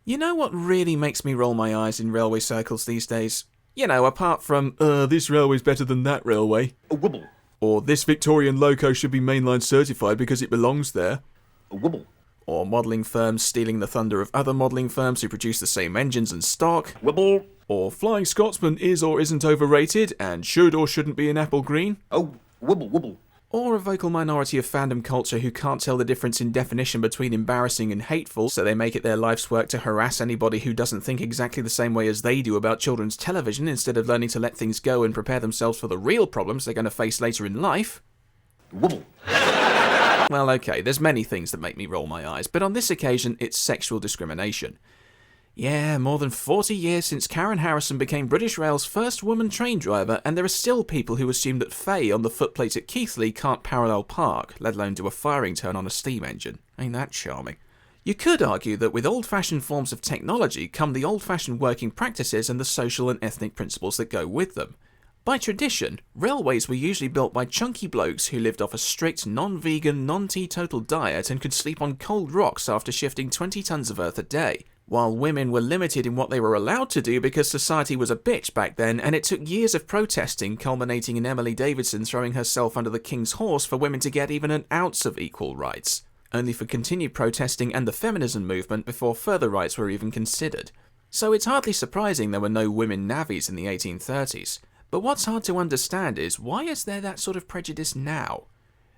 You know what really makes me roll my eyes in railway circles these days? You know, apart from, this railway's better than that railway. A wibble. Or this Victorian loco should be mainline certified because it belongs there. A wibble. Or modelling firms stealing the thunder of other modelling firms who produce the same engines and stock. Wibble. Or Flying Scotsman is or isn't overrated and should or shouldn't be an apple green. Oh, wibble, wibble. Or a vocal minority of fandom culture who can't tell the difference in definition between embarrassing and hateful, so they make it their life's work to harass anybody who doesn't think exactly the same way as they do about children's television instead of learning to let things go and prepare themselves for the real problems they're going to face later in life. Wibble. Well, okay, there's many things that make me roll my eyes, but on this occasion, it's sexual discrimination. Yeah, more than 40 years since Karen Harrison became British Rail's first woman train driver, and there are still people who assume that Faye on the footplate at Keighley can't parallel park, let alone do a firing turn on a steam engine. Ain't that charming? You could argue that with old-fashioned forms of technology come the old-fashioned working practices and the social and ethnic principles that go with them. By tradition, railways were usually built by chunky blokes who lived off a strict non-vegan, non-teetotal diet and could sleep on cold rocks after shifting 20 tons of earth a day. While women were limited in what they were allowed to do because society was a bitch back then, and it took years of protesting, culminating in Emily Davidson throwing herself under the king's horse for women to get even an ounce of equal rights, only for continued protesting and the feminism movement before further rights were even considered. So it's hardly surprising there were no women navvies in the 1830s. But what's hard to understand is, why is there that sort of prejudice now?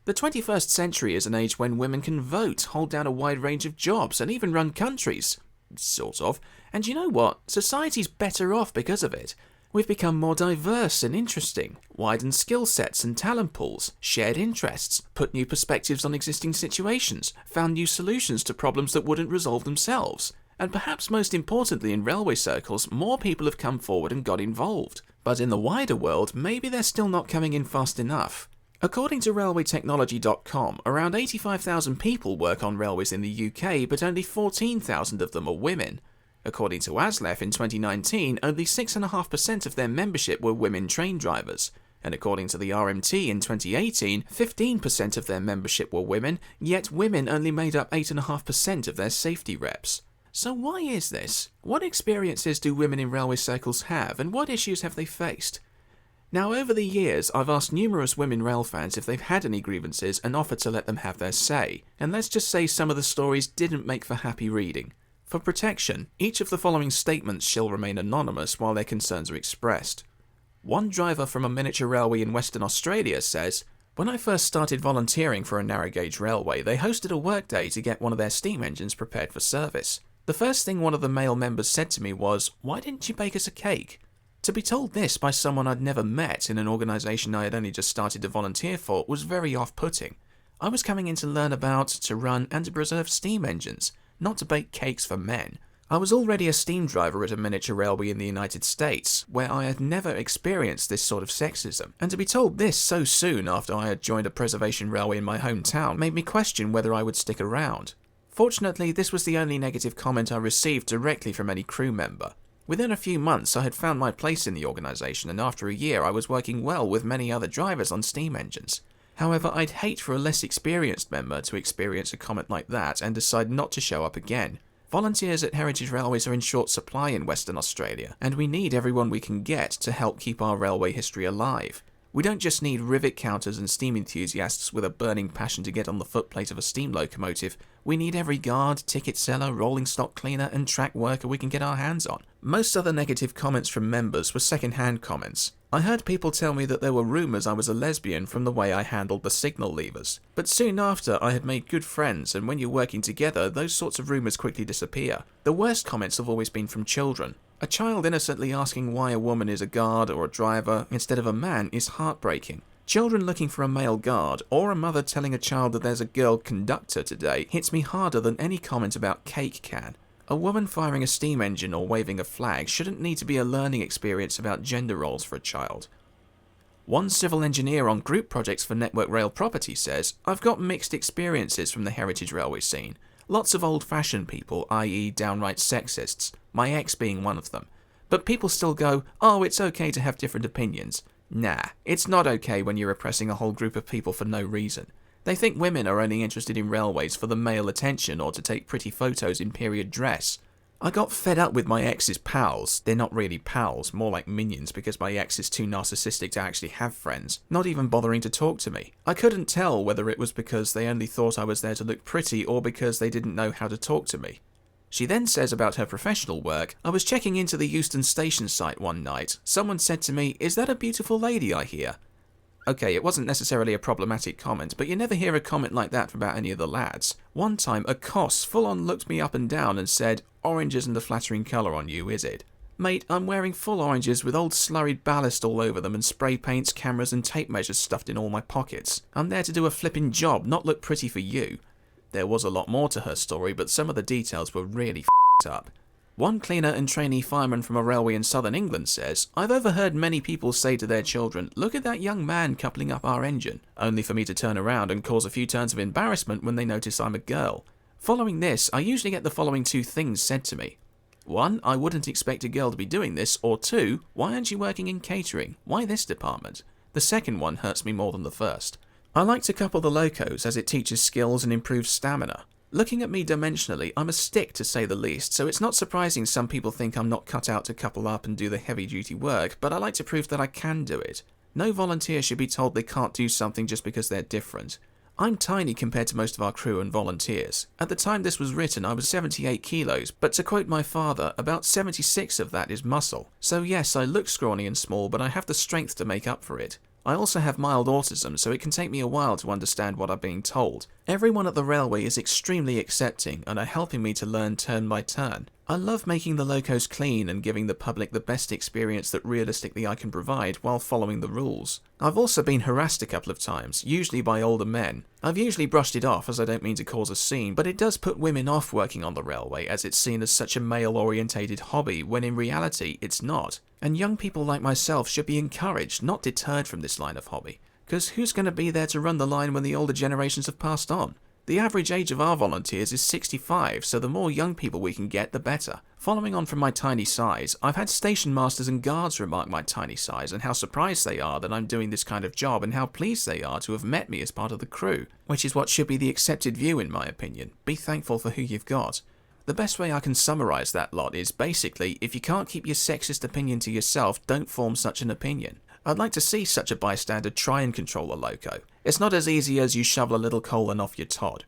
The 21st century is an age when women can vote, hold down a wide range of jobs, and even run countries. Sort of. And you know what? Society's better off because of it. We've become more diverse and interesting, widened skill sets and talent pools, shared interests, put new perspectives on existing situations, found new solutions to problems that wouldn't resolve themselves. And perhaps most importantly in railway circles, more people have come forward and got involved. But in the wider world, maybe they're still not coming in fast enough. According to railwaytechnology.com, around 85,000 people work on railways in the UK, but only 14,000 of them are women. According to ASLEF in 2019, only 6.5% of their membership were women train drivers. And according to the RMT in 2018, 15% of their membership were women, yet women only made up 8.5% of their safety reps. So why is this? What experiences do women in railway circles have, and what issues have they faced? Now, over the years, I've asked numerous women rail fans if they've had any grievances and offered to let them have their say, and let's just say some of the stories didn't make for happy reading. For protection, each of the following statements shall remain anonymous while their concerns are expressed. One driver from a miniature railway in Western Australia says, "When I first started volunteering for a narrow gauge railway, they hosted a workday to get one of their steam engines prepared for service. The first thing one of the male members said to me was, 'Why didn't you bake us a cake?' To be told this by someone I'd never met in an organisation I had only just started to volunteer for was very off-putting. I was coming in to learn about, to run and to preserve steam engines, not to bake cakes for men. I was already a steam driver at a miniature railway in the United States, where I had never experienced this sort of sexism, and to be told this so soon after I had joined a preservation railway in my hometown made me question whether I would stick around. Fortunately, this was the only negative comment I received directly from any crew member. Within a few months, I had found my place in the organisation, and after a year, I was working well with many other drivers on steam engines. However, I'd hate for a less experienced member to experience a comment like that and decide not to show up again. Volunteers at Heritage Railways are in short supply in Western Australia, and we need everyone we can get to help keep our railway history alive. We don't just need rivet counters and steam enthusiasts with a burning passion to get on the footplate of a steam locomotive. We need every guard, ticket seller, rolling stock cleaner and track worker we can get our hands on. Most other negative comments from members were second-hand comments. I heard people tell me that there were rumours I was a lesbian from the way I handled the signal levers. But soon after, I had made good friends, and when you're working together, those sorts of rumours quickly disappear. The worst comments have always been from children. A child innocently asking why a woman is a guard or a driver instead of a man is heartbreaking. Children looking for a male guard, or a mother telling a child that there's a girl conductor today, hits me harder than any comment about cake can. A woman firing a steam engine or waving a flag shouldn't need to be a learning experience about gender roles for a child. One civil engineer on group projects for Network Rail Property says, "I've got mixed experiences from the Heritage Railway scene. Lots of old-fashioned people, i.e. downright sexists, my ex being one of them. But people still go, oh, it's okay to have different opinions. Nah, it's not okay when you're oppressing a whole group of people for no reason. They think women are only interested in railways for the male attention or to take pretty photos in period dress. I got fed up with my ex's pals. They're not really pals, more like minions, because my ex is too narcissistic to actually have friends, not even bothering to talk to me. I couldn't tell whether it was because they only thought I was there to look pretty or because they didn't know how to talk to me. She then says about her professional work, I was checking into the Euston Station site one night. Someone said to me, "Is that a beautiful lady I hear?" Okay, it wasn't necessarily a problematic comment, but you never hear a comment like that from about any of the lads. One time, a Koss full-on looked me up and down and said, "Orange isn't a flattering colour on you, is it?" Mate, I'm wearing full oranges with old slurried ballast all over them and spray paints, cameras and tape measures stuffed in all my pockets. I'm there to do a flipping job, not look pretty for you. There was a lot more to her story, but some of the details were really f***ed up. One cleaner and trainee fireman from a railway in southern England says, I've overheard many people say to their children, "Look at that young man coupling up our engine," only for me to turn around and cause a few turns of embarrassment when they notice I'm a girl. Following this, I usually get the following two things said to me. 1, I wouldn't expect a girl to be doing this, or 2, why aren't you working in catering? Why this department? The second one hurts me more than the first. I like to couple the locos as it teaches skills and improves stamina. Looking at me dimensionally, I'm a stick to say the least, so it's not surprising some people think I'm not cut out to couple up and do the heavy-duty work, but I like to prove that I can do it. No volunteer should be told they can't do something just because they're different. I'm tiny compared to most of our crew and volunteers. At the time this was written, I was 78 kilos, but to quote my father, about 76 of that is muscle. So yes, I look scrawny and small, but I have the strength to make up for it. I also have mild autism, so it can take me a while to understand what I'm being told. Everyone at the railway is extremely accepting and are helping me to learn turn by turn. I love making the locos clean and giving the public the best experience that realistically I can provide while following the rules. I've also been harassed a couple of times, usually by older men. I've usually brushed it off as I don't mean to cause a scene, but it does put women off working on the railway as it's seen as such a male-orientated hobby when in reality it's not. And young people like myself should be encouraged, not deterred from this line of hobby. Because who's going to be there to run the line when the older generations have passed on? The average age of our volunteers is 65, so the more young people we can get, the better. Following on from my tiny size, I've had station masters and guards remark my tiny size and how surprised they are that I'm doing this kind of job and how pleased they are to have met me as part of the crew, which is what should be the accepted view in my opinion. Be thankful for who you've got. The best way I can summarize that lot is basically, if you can't keep your sexist opinion to yourself, don't form such an opinion. I'd like to see such a bystander try and control a loco. It's not as easy as you shovel a little colon off your Todd.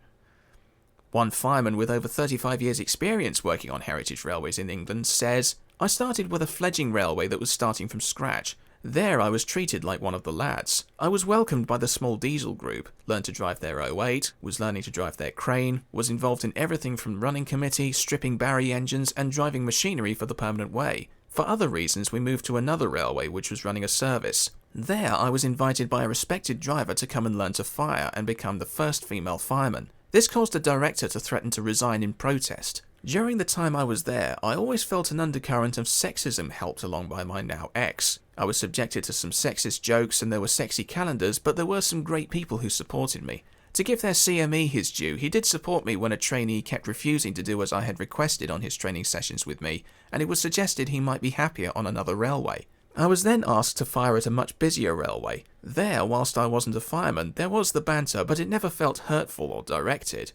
One fireman with over 35 years experience working on heritage railways in England says, I started with a fledgling railway that was starting from scratch. There I was treated like one of the lads. I was welcomed by the small diesel group, learned to drive their 08, was learning to drive their crane, was involved in everything from running committee, stripping Barry engines and driving machinery for the permanent way. For other reasons, we moved to another railway which was running a service. There, I was invited by a respected driver to come and learn to fire and become the first female fireman. This caused a director to threaten to resign in protest. During the time I was there, I always felt an undercurrent of sexism helped along by my now ex. I was subjected to some sexist jokes and there were sexy calendars, but there were some great people who supported me. To give their CME his due, he did support me when a trainee kept refusing to do as I had requested on his training sessions with me, and it was suggested he might be happier on another railway. I was then asked to fire at a much busier railway. There, whilst I wasn't a fireman, there was the banter, but it never felt hurtful or directed.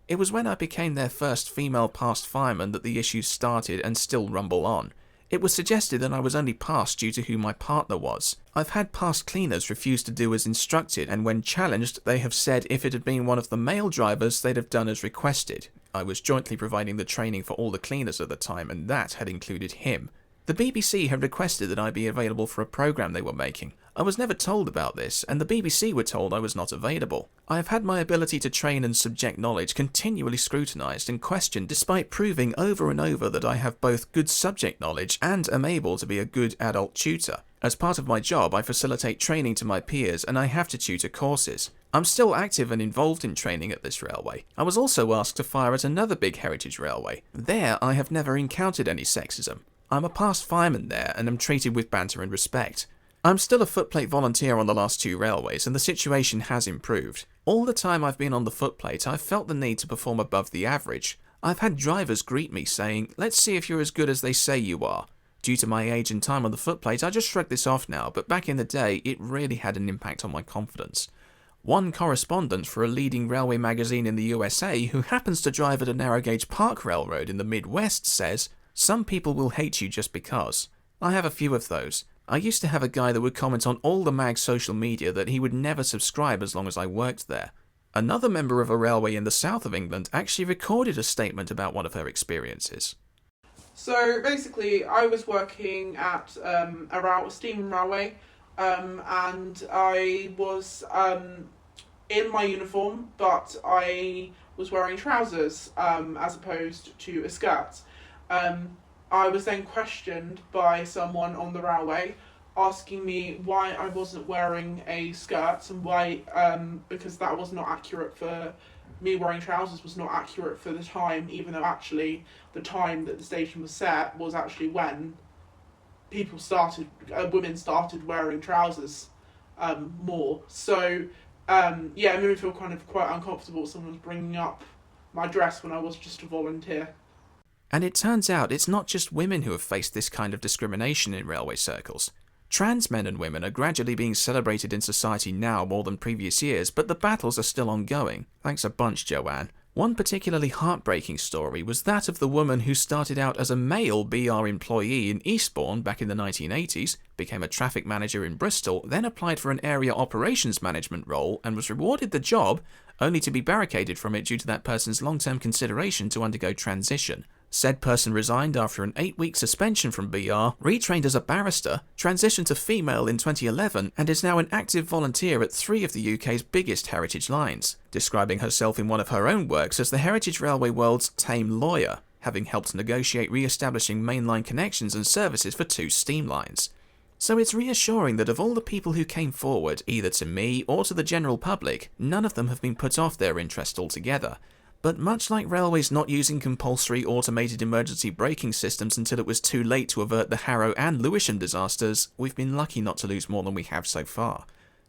It was when I became their first female past fireman that the issues started and still rumble on. It was suggested that I was only passed due to who my partner was. I've had past cleaners refuse to do as instructed, and when challenged, they have said if it had been one of the male drivers, they'd have done as requested. I was jointly providing the training for all the cleaners at the time, and that had included him. The BBC had requested that I be available for a programme they were making. I was never told about this, and the BBC were told I was not available. I have had my ability to train and subject knowledge continually scrutinised and questioned despite proving over and over that I have both good subject knowledge and am able to be a good adult tutor. As part of my job, I facilitate training to my peers and I have to tutor courses. I'm still active and involved in training at this railway. I was also asked to fire at another big heritage railway. There, I have never encountered any sexism. I'm a past fireman there and am treated with banter and respect. I'm still a footplate volunteer on the last 2 railways and the situation has improved. All the time I've been on the footplate, I've felt the need to perform above the average. I've had drivers greet me saying, "Let's see if you're as good as they say you are." Due to my age and time on the footplate, I just shrugged this off now, but back in the day, it really had an impact on my confidence. One correspondent for a leading railway magazine in the USA who happens to drive at a narrow-gauge park railroad in the Midwest says, "Some people will hate you just because. I have a few of those. I used to have a guy that would comment on all the mag's social media that he would never subscribe as long as I worked there." Another member of a railway in the south of England actually recorded a statement about one of her experiences. So basically, I was working at a steam railway, and I was in my uniform, but I was wearing trousers as opposed to a skirt. I was then questioned by someone on the railway, asking me why I wasn't wearing a skirt and why, because that was not accurate for me wearing trousers was not accurate for the time, even though actually the time that the station was set was actually when women started wearing trousers more. So it made me feel kind of quite uncomfortable. Someone was bringing up my dress when I was just a volunteer. And it turns out it's not just women who have faced this kind of discrimination in railway circles. Trans men and women are gradually being celebrated in society now more than previous years, but the battles are still ongoing. Thanks a bunch, Joanne. One particularly heartbreaking story was that of the woman who started out as a male BR employee in Eastbourne back in the 1980s, became a traffic manager in Bristol, then applied for an area operations management role and was rewarded the job, only to be barricaded from it due to that person's long-term consideration to undergo transition. Said person resigned after an 8-week suspension from BR, retrained as a barrister, transitioned to female in 2011, and is now an active volunteer at 3 of the UK's biggest heritage lines, describing herself in one of her own works as the Heritage Railway world's tame lawyer, having helped negotiate re-establishing mainline connections and services for 2 steam lines. So it's reassuring that of all the people who came forward, either to me or to the general public, none of them have been put off their interest altogether. But much like railways not using compulsory automated emergency braking systems until it was too late to avert the Harrow and Lewisham disasters, we've been lucky not to lose more than we have so far.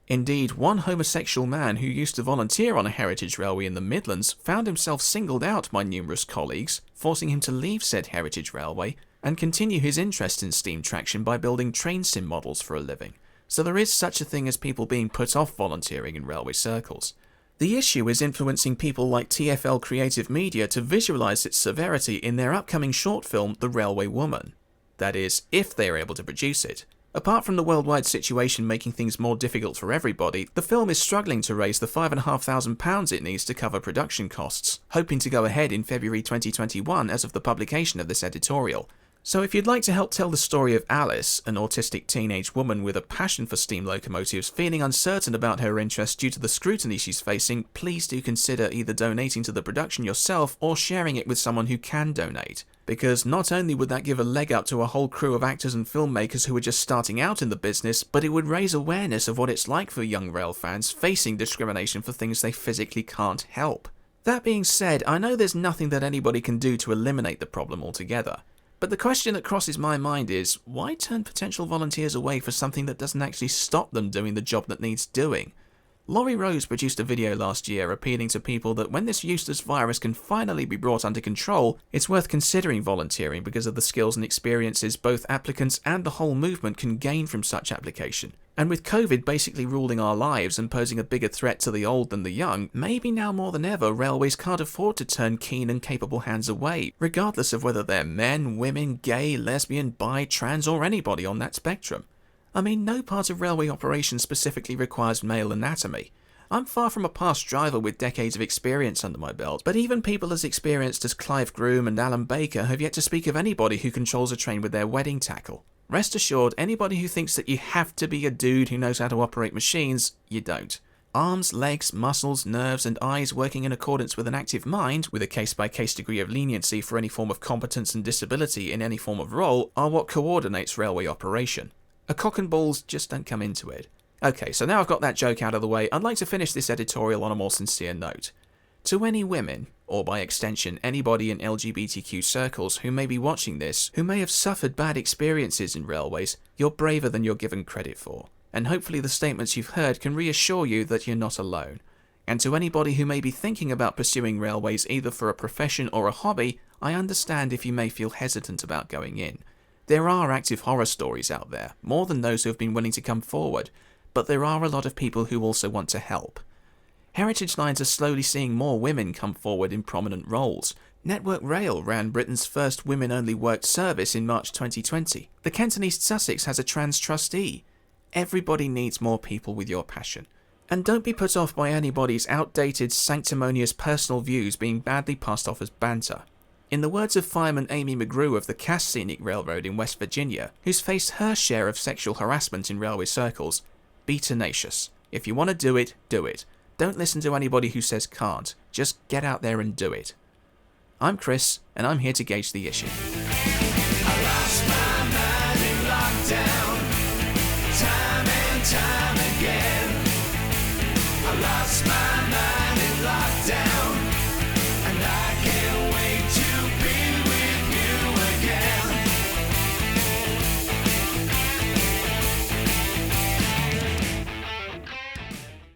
Indeed, one homosexual man who used to volunteer on a heritage railway in the Midlands found himself singled out by numerous colleagues, forcing him to leave said heritage railway and continue his interest in steam traction by building train sim models for a living. So there is such a thing as people being put off volunteering in railway circles. The issue is influencing people like TfL Creative Media to visualise its severity in their upcoming short film, The Railway Woman. That is, if they are able to produce it. Apart from the worldwide situation making things more difficult for everybody, the film is struggling to raise the £5,500 it needs to cover production costs, hoping to go ahead in February 2021 as of the publication of this editorial. So if you'd like to help tell the story of Alice, an autistic teenage woman with a passion for steam locomotives feeling uncertain about her interest due to the scrutiny she's facing, please do consider either donating to the production yourself or sharing it with someone who can donate. Because not only would that give a leg up to a whole crew of actors and filmmakers who are just starting out in the business, but it would raise awareness of what it's like for young rail fans facing discrimination for things they physically can't help. That being said, I know there's nothing that anybody can do to eliminate the problem altogether. But the question that crosses my mind is, why turn potential volunteers away for something that doesn't actually stop them doing the job that needs doing? Laurie Rose produced a video last year appealing to people that when this useless virus can finally be brought under control, it's worth considering volunteering because of the skills and experiences both applicants and the whole movement can gain from such application. And with COVID basically ruling our lives and posing a bigger threat to the old than the young, maybe now more than ever railways can't afford to turn keen and capable hands away, regardless of whether they're men, women, gay, lesbian, bi, trans or anybody on that spectrum. I mean, no part of railway operations specifically requires male anatomy. I'm far from a past driver with decades of experience under my belt, but even people as experienced as Clive Groom and Alan Baker have yet to speak of anybody who controls a train with their wedding tackle. Rest assured, anybody who thinks that you have to be a dude who knows how to operate machines, you don't. Arms, legs, muscles, nerves and eyes working in accordance with an active mind, with a case-by-case degree of leniency for any form of competence and disability in any form of role, are what coordinates railway operation. A cock and balls just don't come into it. Okay, so now I've got that joke out of the way, I'd like to finish this editorial on a more sincere note. To any women, or by extension anybody in LGBTQ circles who may be watching this, who may have suffered bad experiences in railways, you're braver than you're given credit for. And hopefully the statements you've heard can reassure you that you're not alone. And to anybody who may be thinking about pursuing railways either for a profession or a hobby, I understand if you may feel hesitant about going in. There are active horror stories out there, more than those who have been willing to come forward, but there are a lot of people who also want to help. Heritage lines are slowly seeing more women come forward in prominent roles. Network Rail ran Britain's first women-only worked service in March 2020. The Kent and East Sussex has a trans trustee. Everybody needs more people with your passion. And don't be put off by anybody's outdated, sanctimonious personal views being badly passed off as banter. In the words of fireman Amy McGrew of the Cass Scenic Railroad in West Virginia, who's faced her share of sexual harassment in railway circles, be tenacious. If you want to do it, do it. Don't listen to anybody who says can't. Just get out there and do it. I'm Chris, and I'm here to gauge the issue. I lost my mind in lockdown, time and time again. I lost my